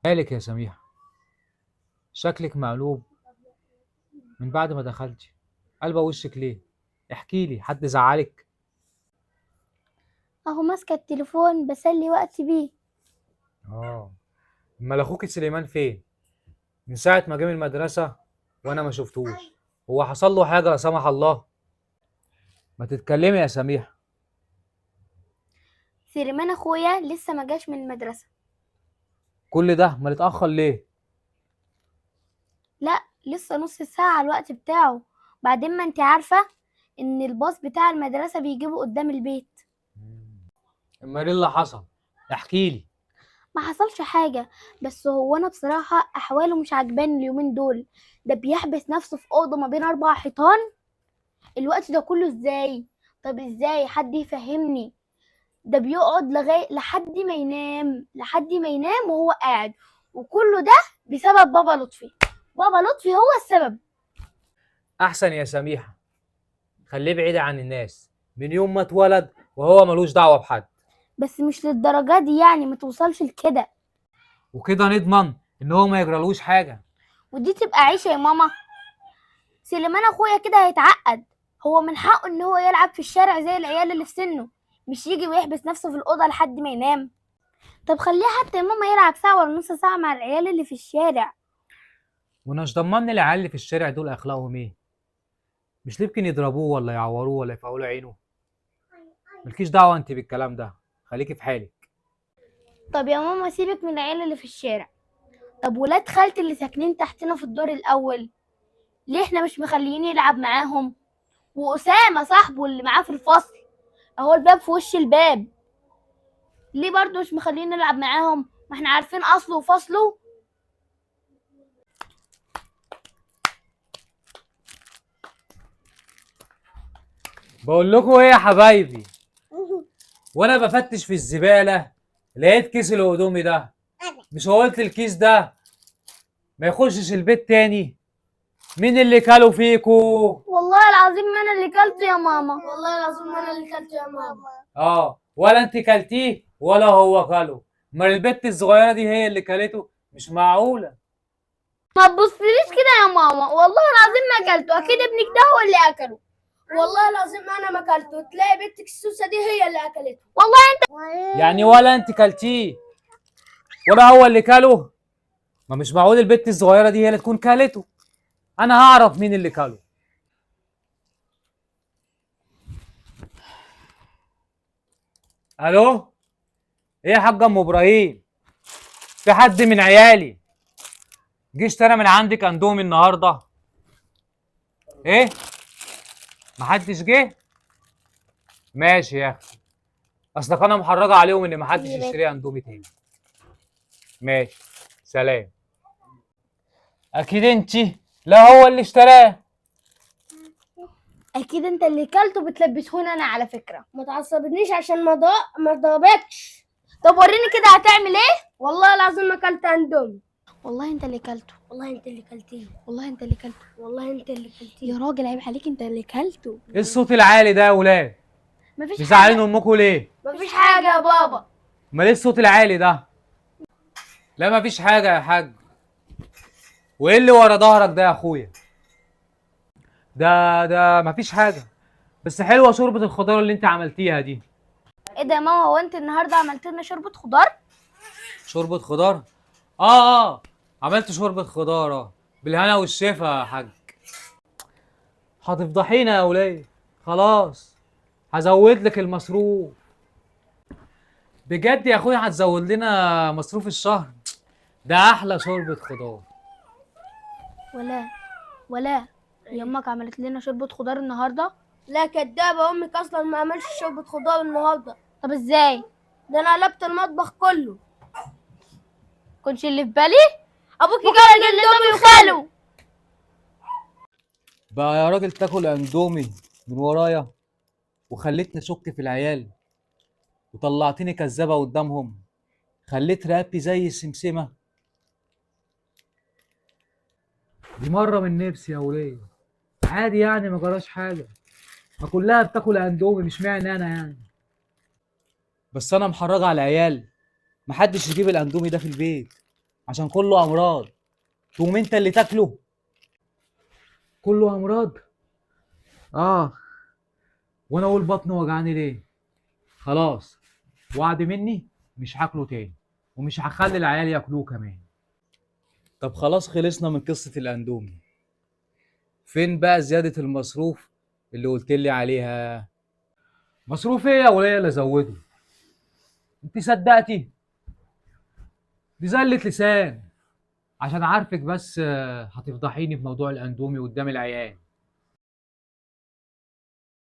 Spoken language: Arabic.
مالك يا سميحة؟ شكلك مقلوب من بعد ما دخلتي. قلبة وشك ليه؟ احكي لي، حد زعلك؟ اهو ماسكه التليفون بسلي وقتي بيه. اه. امال اخوك سليمان فين؟ من ساعة ما جه من المدرسة وانا ما شفتوش. هو حصل له حاجة لا سمح الله؟ ما تتكلمي يا سميحة. سليمان اخويا لسه ما جاش من المدرسه. كل ده ما اتأخر ليه؟ لا، لسه نص ساعه على الوقت بتاعه. بعدين ما انت عارفه ان الباص بتاع المدرسه بيجيبه قدام البيت. امال ايه اللي حصل؟ احكي لي. ما حصلش حاجه، بس هو انا بصراحه احواله مش عجباني اليومين دول. ده بيحبس نفسه في اوضه ما بين 4 حيطان. الوقت ده كله ازاي؟ طب ازاي حد يفهمني؟ ده بيقعد لحد ما ينام، لحد ما ينام وهو قاعد. وكله ده بسبب بابا لطفي. بابا لطفي هو السبب. احسن يا سميحة، خليه بعيد عن الناس من يوم ما اتولد وهو ملوش دعوة بحد. بس مش للدرجة دي، يعني ما توصلش لكده. وكده نضمن ان هو ما يجرالوش حاجة. ودي تبقى عيشة يا ماما. سليمان اخويا كده هيتعقد. هو من حقه ان هو يلعب في الشارع زي العيال اللي في سنه، مش يجي ويحبس نفسه في الأوضة لحد ما ينام. طب خليه حتى يا ماما يلعب ساعة ولا نص ساعة مع العيال اللي في الشارع. وناش ضمن العيال اللي في الشارع دول اخلاقهم ايه؟ مش يمكن يضربوه ولا يعوروه ولا يفقعوا له عينه؟ مالكيش دعوه انت بالكلام ده، خليكي في حالك. طب يا ماما سيبك من العيال اللي في الشارع. طب ولاد خالتي اللي ساكنين تحتنا في الدور الأول، ليه احنا مش مخليين يلعب معاهم؟ وأسامة صاحبه اللي معاه في الفصل، اهو الباب في وش الباب، ليه برضه مش مخليين نلعب معاهم؟ ما احنا عارفين أصله وفصله. بقول لكم ايه يا حبايبي؟ وانا بفتش في الزباله لقيت كيس الهدومي ده. مش هو قلت الكيس ده ما يخشش البيت تاني؟ مين اللي كله فيكو؟ والله العظيم ما انا اللي كلته يا ماما. والله العظيم ما انا اللي كلته يا ماما. اه، ولا انت كلتيه ولا هو كله؟ امال البت الصغيره دي هي اللي كلته؟ مش معقوله. ما تبصليش كده يا ماما، والله العظيم ما اكلته، اكيد ابنك ده هو اللي اكله. والله العظيم انا ما اكلته، تلاقي بنتك السوسه دي هي اللي اكلته. والله انت. يعني ولا انت كلتيه ولا هو اللي كله؟ ما مش معقول البت الصغيره دي هي اللي تكون كلته. انا هعرف مين اللي كله. الو، ايه يا حاج ام ابراهيم؟ في حد من عيالي جه اشترى من عندك اندومي النهارده؟ ايه؟ محدش جه؟ ماشي يا اخي، اصلك انا محرجه عليهم ان محدش يشتري اندومي تاني. ماشي، سلام. اكيد انتي؟ لا هو اللي اشتراه. اكيد انت اللي كلته، بتلبسهوني انا على فكره. ما تعصبنيش عشان ما ضربكش. طب وريني كده هتعمل ايه. والله العظيم ما اكلت اندومي. والله انت اللي كلته. والله انت اللي كلتيه. والله انت اللي كلته. والله انت اللي كلتيه يا راجل، عيب عليك، انت اللي كلته. ايه الصوت العالي ده يا ولاد؟ مفيش مزعلين حاجه. امكم ليه؟ مفيش حاجه يا بابا. امال ايه الصوت العالي ده؟ لا مفيش حاجه يا حاج. وايه اللي ورا ظهرك ده يا اخويا؟ ده مفيش حاجه، بس حلوه شوربه الخضار اللي انت عملتيها دي. ايه ده يا ماما، هو انت النهارده عملت لنا شوربه خضار؟ شوربه خضار؟ اه، عملت شوربه خضار، بالهنا والشفا يا حاج. هتفضحينا يا وليه. خلاص، هزود لك المصروف. بجد يا اخويا هتزود لنا مصروف الشهر. ده احلى شوربه خضار. ولا هي امك عملت لنا شوربه خضار النهارده؟ لا كدابه، امك اصلا ما عملتش شوربه خضار النهارده. طب ازاي؟ ده انا قلبت المطبخ كله. كنتش اللي في بالي. ابوكي كان اندومي وخاله. بقى يا راجل تاكل اندومي من ورايا وخليتني اشك في العيال وطلعتني كذابه قدامهم، خليت رقبتي زي السمسمه. دي مره من نفسي يا وليه، عادي يعني ما جراش حاجه، ما كلها بتاكل اندومي مش معنى انا يعني. بس انا محرجه على العيال، محدش يجيب الاندومي ده في البيت عشان كله امراض، تقوم انت اللي تاكله؟ كله امراض. اه. وانا اقول بطني وجعاني ليه؟ خلاص، وعد مني مش هاكله تاني، ومش هخلي العيال ياكلوه كمان. طب خلاص، خلصنا من قصة الاندومي. فين بقى زيادة المصروف اللي قلت لي عليها؟ مصروف ايه يا وليه اللي ازوده؟ انت صدقتي؟ دي زلة لسان، عشان عارفك بس هتفضحيني في موضوع الاندومي قدام العيال.